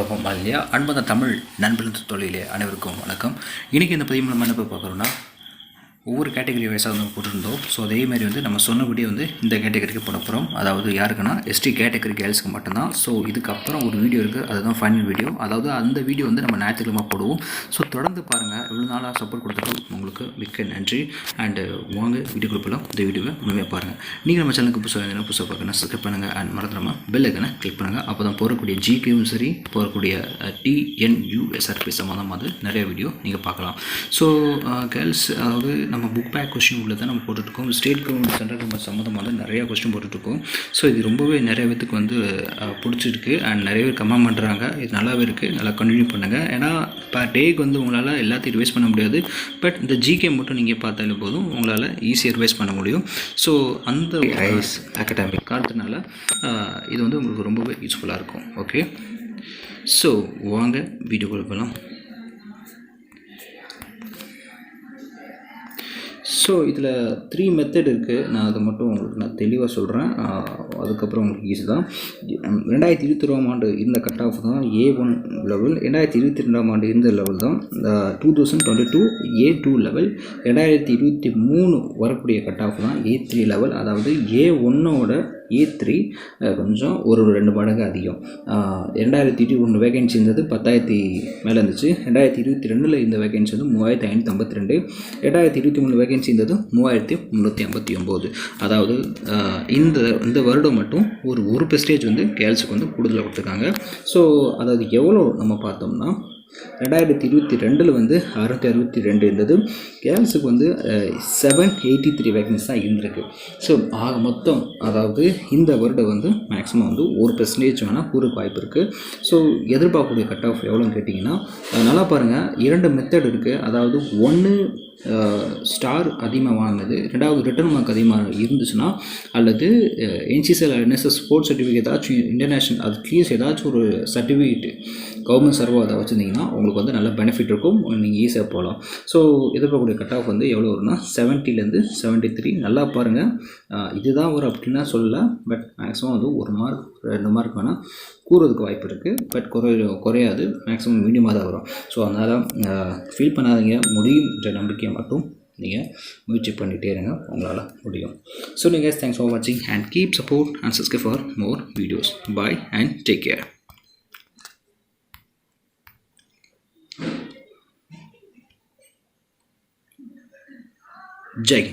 உலகம் இல்லையா அன்பந்த தமிழ் நண்பர்கள் தொழிலே அனைவருக்கும் வணக்கம். இன்றைக்கி இந்த பதிவு நம்ம என்ன பார்க்குறோன்னா, ஒவ்வொரு கேட்டகரி வைஸாக வந்து போட்டிருந்தோம். ஸோ அதேமாதிரி வந்து நம்ம சொன்னபடியே வந்து இந்த கேட்டகரிக்கு போட போகிறோம். அதாவது யாருக்குன்னா எஸ்டி கேட்டகரி கேர்ள்ஸுக்கு மட்டும்தான். ஸோ இதுக்கப்புறம் ஒரு வீடியோ இருக்குது, அதுதான் ஃபைனல் வீடியோ. அதாவது அந்த வீடியோ வந்து நம்ம ஞாயிற்றுக்கிழமை போடுவோம். ஸோ தொடர்ந்து பாருங்கள். இவ்வளோ நாளாக சப்போர்ட் கொடுத்தது உங்களுக்கு மிக்க நன்றி. அண்டு வாங்க வீடியோ குரூப்பெல்லாம் இந்த வீடியோவை முழுமையாக பாருங்கள். நீங்கள் நம்ம சேனலுக்கு புதுசாக பார்க்கணும், சப்ஸ்கிரைப் பண்ணுங்கள். அண்ட் மறந்துடாமல் பெல் ஐக்கனை கிளிக் பண்ணுங்கள். அப்போ தான் போகக்கூடிய ஜிகேவும் சரி, போகக்கூடிய டிஎன்யூஎஸ்ஆர்பி சம்மந்தமாக வந்து நிறைய வீடியோ நீங்கள் பார்க்கலாம். ஸோ கேர்ள்ஸ், அதாவது நம்ம புக் பேக் கொஸ்டின் உள்ள தான் நம்ம போட்டுட்ருக்கோம். ஸ்டேட் கவர்மெண்ட் சென்ட்ரல் கவர்மெண்ட் சம்மந்தமாக வந்து நிறையா கொஸ்டின் போட்டுட்ருக்கோம். ஸோ இது ரொம்பவே நிறைய பேத்துக்கு வந்து பிடிச்சிருக்கு. அண்ட் நிறைய பேர் கமெண்ட் பண்ணுறாங்க, இது நல்லாவே இருக்குது, நல்லா கண்டினியூ பண்ணுங்கள். ஏன்னா பர் டேக்கு வந்து உங்களால் எல்லாத்தையும் ரிவைஸ் பண்ண முடியாது. பட் இந்த ஜிகே மட்டும் நீங்கள் பார்த்தாலே போதும், உங்களால் ஈஸியாக ரிவைஸ் பண்ண முடியும். ஸோ அந்த ஐஎஸ் அகாடமிக் காரணத்தினால இது வந்து உங்களுக்கு ரொம்பவே யூஸ்ஃபுல்லாக இருக்கும். ஓகே, ஸோ வாங்க வீடியோ கொடுக்கலாம். ஸோ இதில் 3 மெத்தட் இருக்குது. நான் அதை மட்டும் உங்களுக்கு நான் தெளிவாக சொல்கிறேன், அதுக்கப்புறம் உங்களுக்கு ஈஸி தான். 2021ஆம் ஆண்டு இந்த கட் ஆஃப் தான் A1 லெவல். 2022ஆம் ஆண்டு இந்த லெவல் தான் 2022 A2 லெவல். 2023 வரக்கூடிய கட் ஆஃப் தான் A3 லெவல். அதாவது A1ஓட A3 கொஞ்சம் ஒரு 2 மடங்கு அதிகம். 2021 வேகன்சி இருந்தது 10,000 மேலே இருந்துச்சு. 2022 இந்த வேகன்சி வந்து 3,552. 2023 வேகன்சி இருந்தது 3,359. அதாவது இந்த வருடம் மட்டும் ஒரு பெர்சன்டேஜ் வந்து கேர்ள்ஸுக்கு வந்து கூடுதலாக கொடுத்துருக்காங்க. ஸோ அதாவது எவ்வளோ நம்ம பார்த்தோம்னா, 2022 வந்து 662 இருந்தது. கேர்ள்ஸுக்கு வந்து 783 வேகன்சி தான் இருந்திருக்கு. ஸோ ஆக மொத்தம் அதாவது இந்த வருடம் வந்து மேக்ஸிமம் வந்து 1% வேணால் கூறுக்கு வாய்ப்பு இருக்குது. ஸோ எதிர்பார்க்கக்கூடிய கட் ஆஃப் எவ்வளோன்னு கேட்டிங்கன்னா, நல்லா பாருங்கள், 2 மெத்தட் இருக்குது. அதாவது ஒன்று ஸ்டார் அதிகமாக வாங்கினது, 2வது ரிட்டர்ன் மார்க் அதிகமாக இருந்துச்சுன்னா, அல்லது என்சிசிஎல் என்எஸ்எஸ் ஸ்போர்ட்ஸ் சர்டிஃபிகேட் ஏதாச்சும் இன்டர்நேஷ்னல் அட்லீஸ்ட் ஏதாச்சும் ஒரு சர்டிஃபிகேட் கவர்மெண்ட் சர்வோ அதை வச்சுருந்தீங்கன்னா உங்களுக்கு வந்து நல்ல பெனிஃபிட் இருக்கும், நீங்கள் ஈஸியாக போகலாம். ஸோ எதிர்பார்க்கக்கூடிய கட் ஆஃப் வந்து எவ்வளோ வரும்னா 70லேருந்து 73. நல்லா பாருங்கள், இதுதான் ஒரு அப்படின்னா சொல்லலை. பட் மேக்ஸிமம் வந்து 1 மார்க் 2 மார்க் வேணால் கூறுறதுக்கு வாய்ப்பு இருக்குது. பட் குறையாது, மேக்ஸிமம் மீடியமாக தான் வரும். ஸோ அதனால் ஃபீல் பண்ணாதீங்க, முடியுன்ற நம்பிக்கையை மட்டும் நீங்கள் முயற்சி பண்ணிகிட்டே இருங்க, உங்களால் முடியும். ஸோ நீங்கள் தேங்க்ஸ் ஃபார் வாட்சிங் and keep support and subscribe for more videos. Bye and take care. Jai.